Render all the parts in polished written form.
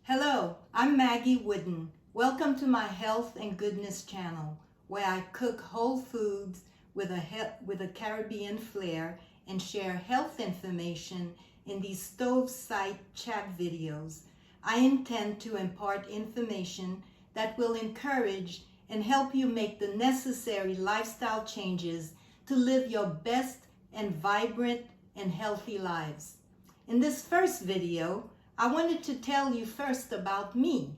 Hello, I'm Maggy Wooden. Welcome to my Health and Goodness channel, where I cook whole foods with a Caribbean flair and share health information in these Stoveside chat videos. I intend to impart information that will encourage and help you make the necessary lifestyle changes to live your best and vibrant and healthy lives. In this first video, I wanted to tell you first about me.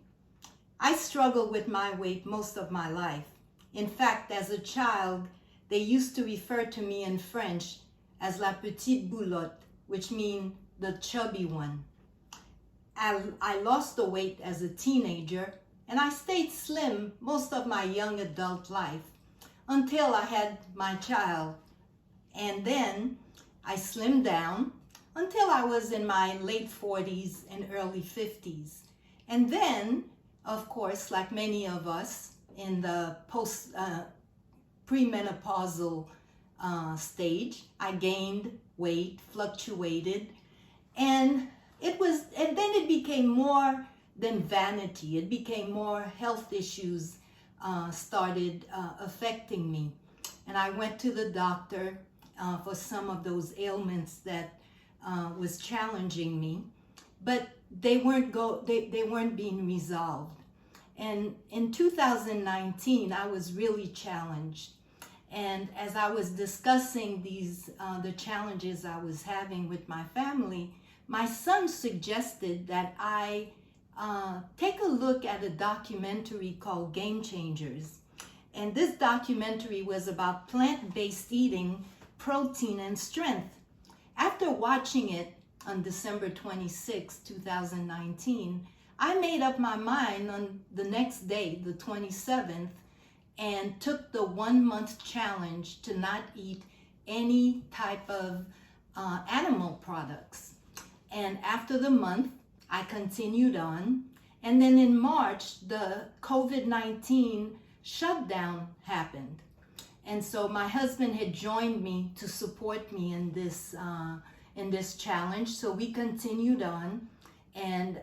I struggled with my weight most of my life. In fact, as a child, they used to refer to me in French as la petite boulotte, which means the chubby one. I lost the weight as a teenager, and I stayed slim most of my young adult life until I had my child. And then I slimmed down until I was in my late 40s and early 50s. And then, of course, like many of us in the premenopausal stage, I gained weight, fluctuated, and then it became more than vanity. It became more health issues started affecting me. And I went to the doctor for some of those ailments that was challenging me, but they weren't being resolved. And in 2019, I was really challenged. And as I was discussing the challenges I was having with my family, my son suggested that I take a look at a documentary called Game Changers. And this documentary was about plant-based eating, protein, and strength. After watching it on December 26, 2019, I made up my mind on the next day, the 27th, and took the 1-month challenge to not eat any type of animal products. And after the month, I continued on. And then in March, the COVID-19 shutdown happened. And so my husband had joined me to support me in this challenge. So we continued on. And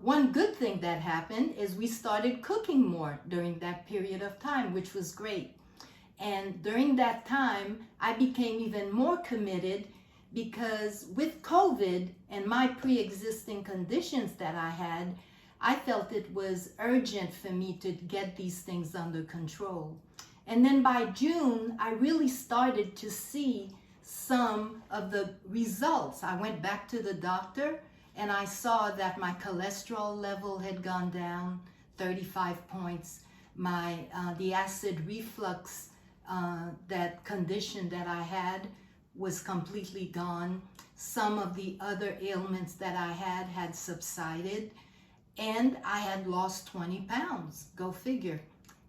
one good thing that happened is we started cooking more during that period of time, which was great. And during that time, I became even more committed because with COVID and my pre-existing conditions that I had, I felt it was urgent for me to get these things under control. And then by June, I really started to see some of the results. I went back to the doctor and I saw that my cholesterol level had gone down 35 points. The acid reflux, that condition that I had, was completely gone. Some of the other ailments that I had subsided, and I had lost 20 pounds. Go figure.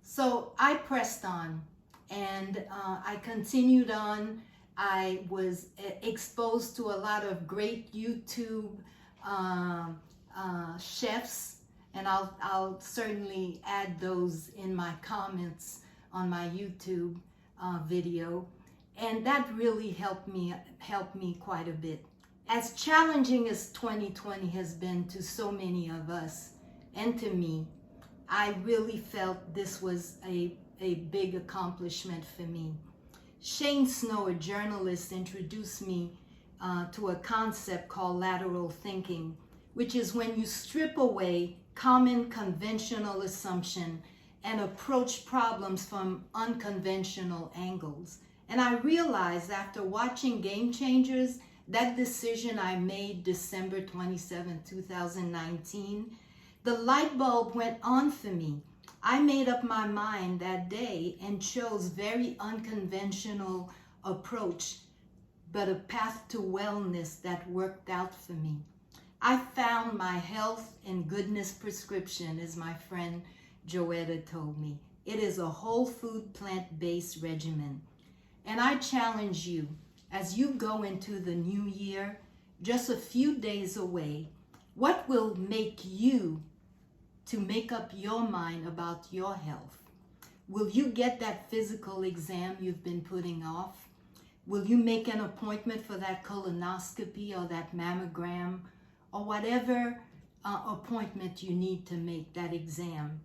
So I pressed on, and I continued on. I was exposed to a lot of great YouTube chefs, and I'll certainly add those in my comments on my YouTube video. And that really helped me quite a bit. As challenging as 2020 has been to so many of us and to me, I really felt this was a big accomplishment for me. Shane Snow, a journalist, introduced me to a concept called lateral thinking, which is when you strip away common conventional assumption and approach problems from unconventional angles. And I realized after watching Game Changers, that decision I made December 27, 2019, the light bulb went on for me. I made up my mind that day and chose very unconventional approach, but a path to wellness that worked out for me. I found my health and goodness prescription, as my friend Joetta told me. It is a whole food plant-based regimen. And I challenge you, as you go into the new year, just a few days away, what will make you to make up your mind about your health? Will you get that physical exam you've been putting off? Will you make an appointment for that colonoscopy or that mammogram or whatever appointment you need to make, that exam.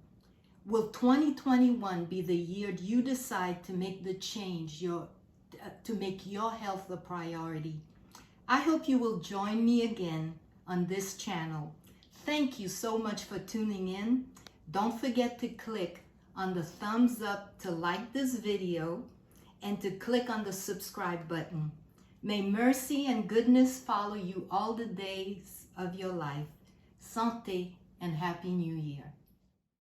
Will 2021 be the year you decide to make the change, to make your health a priority? I hope you will join me again on this channel. Thank you so much for tuning in. Don't forget to click on the thumbs up to like this video and to click on the subscribe button. May mercy and goodness follow you all the days of your life. Santé and Happy New Year.